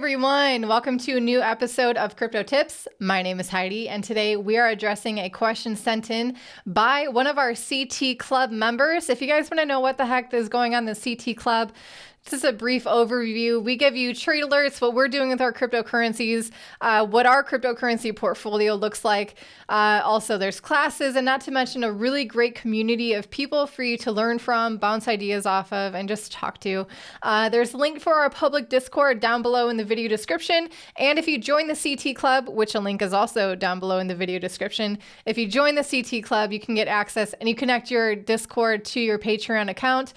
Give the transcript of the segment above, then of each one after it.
everyone, welcome to a new episode of Crypto Tips. My name is Heidi, and today we are addressing a question sent in by one of our CT Club members. If you guys want to know what the heck is going on in the CT Club, this is a brief overview. We give you trade alerts, what we're doing with our cryptocurrencies, what our cryptocurrency portfolio looks like. Also, there's classes, and not to mention a really great community of people for you to learn from, bounce ideas off of, and just talk to. There's a link for our public Discord down below in the video description. And if you join the CT Club, which a link is also down below in the video description, if you join the CT Club, you can get access and you connect your Discord to your Patreon account.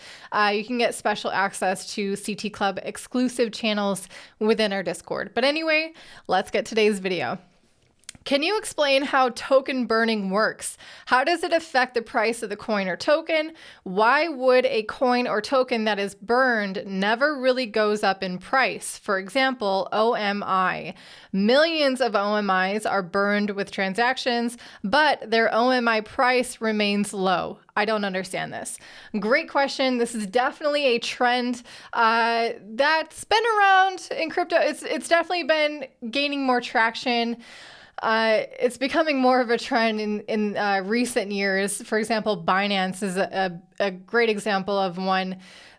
You can get special access to CT Club exclusive channels within our Discord. But anyway, let's get today's video. Can you explain how token burning works? How does it affect the price of the coin or token? Why would a coin or token that is burned never really goes up in price? For example, OMI. Millions of OMIs are burned with transactions, but their OMI price remains low. I don't understand this. Great question. This is definitely a trend that's been around in crypto. It's definitely been gaining more traction. It's becoming more of a trend in recent years. For example, Binance is a great example of one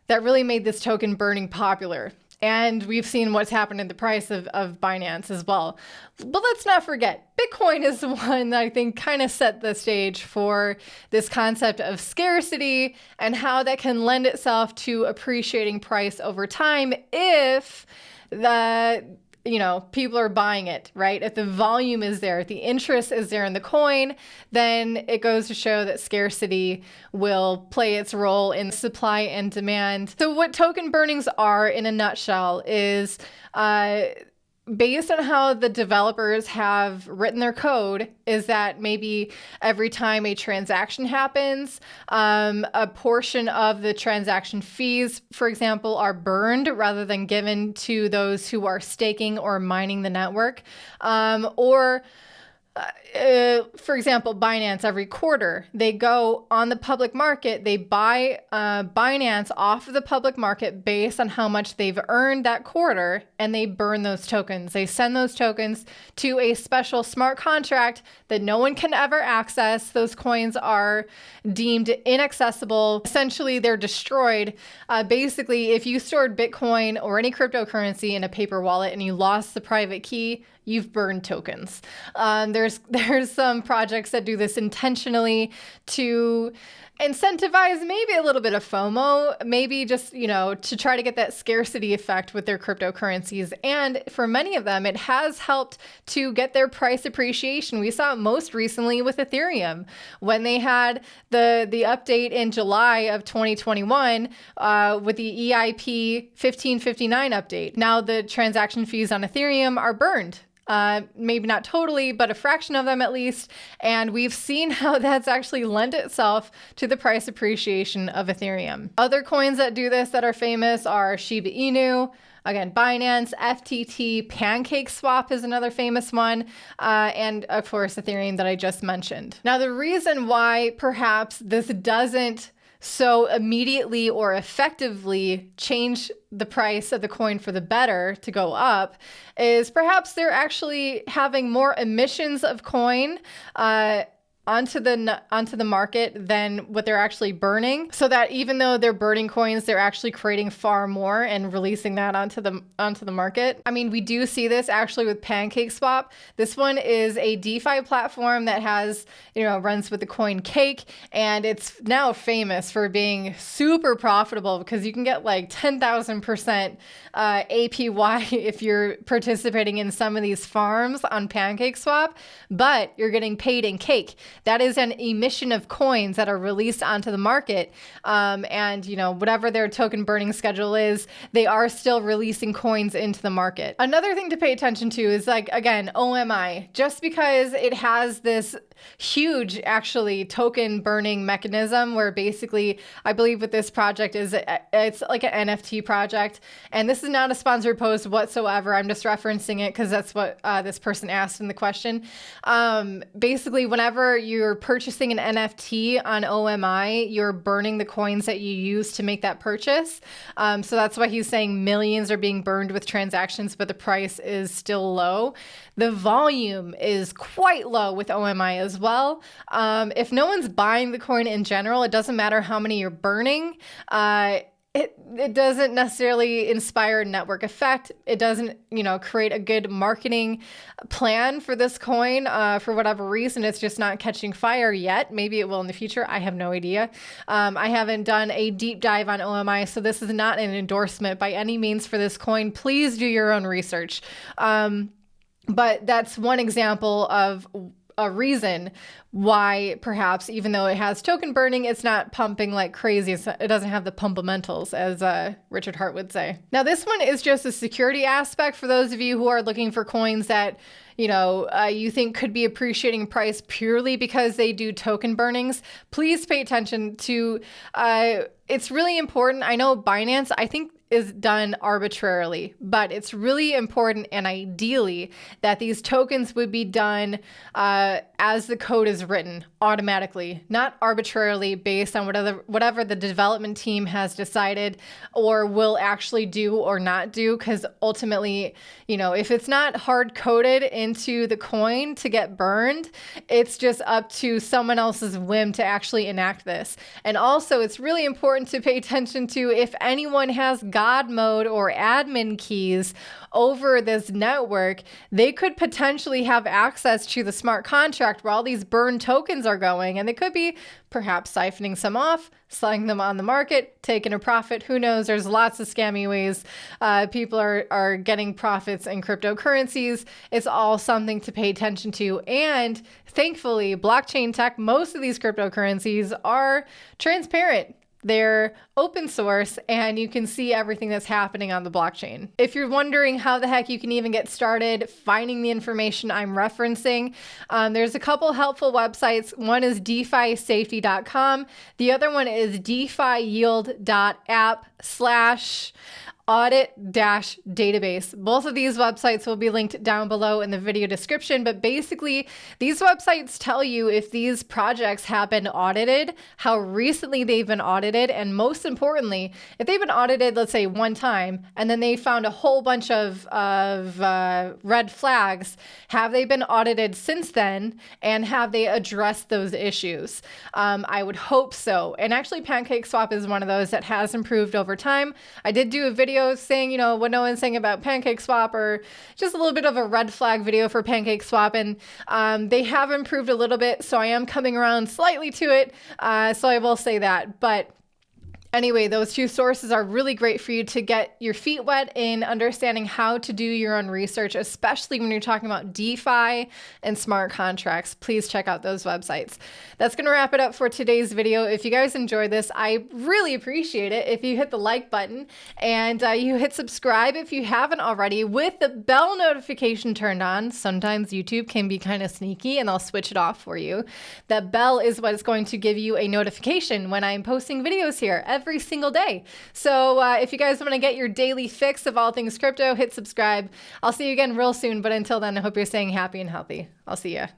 that really made this token burning popular. And we've seen what's happened in the price of Binance as well. But let's not forget, Bitcoin is the one that I think kind of set the stage for this concept of scarcity and how that can lend itself to appreciating price over time if people are buying it, right? If the volume is there, if the interest is there in the coin, then it goes to show that scarcity will play its role in supply and demand. So what token burnings are in a nutshell is based on how the developers have written their code, is that maybe every time a transaction happens, a portion of the transaction fees, for example, are burned rather than given to those who are staking or mining the network. For example, Binance, every quarter, they go on the public market, they buy Binance off of the public market based on how much they've earned that quarter, and they burn those tokens. They send those tokens to a special smart contract that no one can ever access. Those coins are deemed inaccessible. Essentially, they're destroyed. Basically, if you stored Bitcoin or any cryptocurrency in a paper wallet and you lost the private key, you've burned tokens. There's some projects that do this intentionally to incentivize maybe a little bit of FOMO, maybe just, to try to get that scarcity effect with their cryptocurrencies. And for many of them, it has helped to get their price appreciation. We saw it most recently with Ethereum when they had the update in July of 2021 with the EIP 1559 update. Now the transaction fees on Ethereum are burned. Maybe not totally, but a fraction of them at least. And we've seen how that's actually lent itself to the price appreciation of Ethereum. Other coins that do this that are famous are Shiba Inu. Again, Binance, FTT, PancakeSwap is another famous one, and of course Ethereum that I just mentioned. Now, the reason why perhaps this doesn't so immediately or effectively change the price of the coin for the better to go up is perhaps they're actually having more emissions of coin onto the market than what they're actually burning, so that even though they're burning coins, they're actually creating far more and releasing that onto the market. I mean, we do see this actually with PancakeSwap. This one is a DeFi platform that has, runs with the coin Cake, and it's now famous for being super profitable because you can get like 10,000% APY if you're participating in some of these farms on PancakeSwap, but you're getting paid in Cake. That is an emission of coins that are released onto the market. And, whatever their token burning schedule is, they are still releasing coins into the market. Another thing to pay attention to is again, OMI. Just because it has this huge, actually, token burning mechanism where basically, I believe with this project it's like an NFT project. And this is not a sponsored post whatsoever. I'm just referencing it because that's what this person asked in the question. Basically, whenever you're purchasing an NFT on OMI, you're burning the coins that you use to make that purchase. So that's why he's saying millions are being burned with transactions, but the price is still low. The volume is quite low with OMI as well. If no one's buying the coin in general, it doesn't matter how many you're burning. It doesn't necessarily inspire a network effect. It doesn't, create a good marketing plan for this coin. For whatever reason, it's just not catching fire yet. Maybe it will in the future. I have no idea. I haven't done a deep dive on OMI, so this is not an endorsement by any means for this coin. Please do your own research. But that's one example of a reason why perhaps, even though it has token burning, it's not pumping like crazy. It doesn't have the pumpamentals, as Richard Hart would say. Now, this one is just a security aspect for those of you who are looking for coins that you think could be appreciating in price purely because they do token burnings. Please pay attention to, it's really important. I know Binance, I think, is done arbitrarily, but it's really important and ideally that these tokens would be done as the code is written automatically, not arbitrarily based on whatever the development team has decided or will actually do or not do. Because ultimately, if it's not hard coded into the coin to get burned, it's just up to someone else's whim to actually enact this. And also, it's really important to pay attention to if anyone has God mode or admin keys over this network, they could potentially have access to the smart contract where all these burned tokens are going, and they could be perhaps siphoning some off, selling them on the market, taking a profit. Who knows? There's lots of scammy ways people are getting profits in cryptocurrencies. It's all something to pay attention to. And thankfully, blockchain tech, most of these cryptocurrencies are transparent. They're open source and you can see everything that's happening on the blockchain. If you're wondering how the heck you can even get started finding the information I'm referencing, there's a couple helpful websites. One is DeFiSafety.com. The other one is DeFiYield.app/audit-database. Both of these websites will be linked down below in the video description, but basically these websites tell you if these projects have been audited, how recently they've been audited, and most importantly, if they've been audited, let's say one time, and then they found a whole bunch of red flags, have they been audited since then, and have they addressed those issues? I would hope so. And actually PancakeSwap is one of those that has improved over time. I did do a video saying, what no one's saying about PancakeSwap, or just a little bit of a red flag video for PancakeSwap. And they have improved a little bit. So I am coming around slightly to it. So I will say that. But anyway, those two sources are really great for you to get your feet wet in understanding how to do your own research, especially when you're talking about DeFi and smart contracts. Please check out those websites. That's going to wrap it up for today's video. If you guys enjoyed this, I really appreciate it if you hit the like button and you hit subscribe if you haven't already with the bell notification turned on. Sometimes YouTube can be kind of sneaky and I'll switch it off for you. That bell is what is going to give you a notification when I'm posting videos here every single day. So if you guys want to get your daily fix of all things crypto, hit subscribe. I'll see you again real soon, but until then, I hope you're staying happy and healthy. I'll see ya.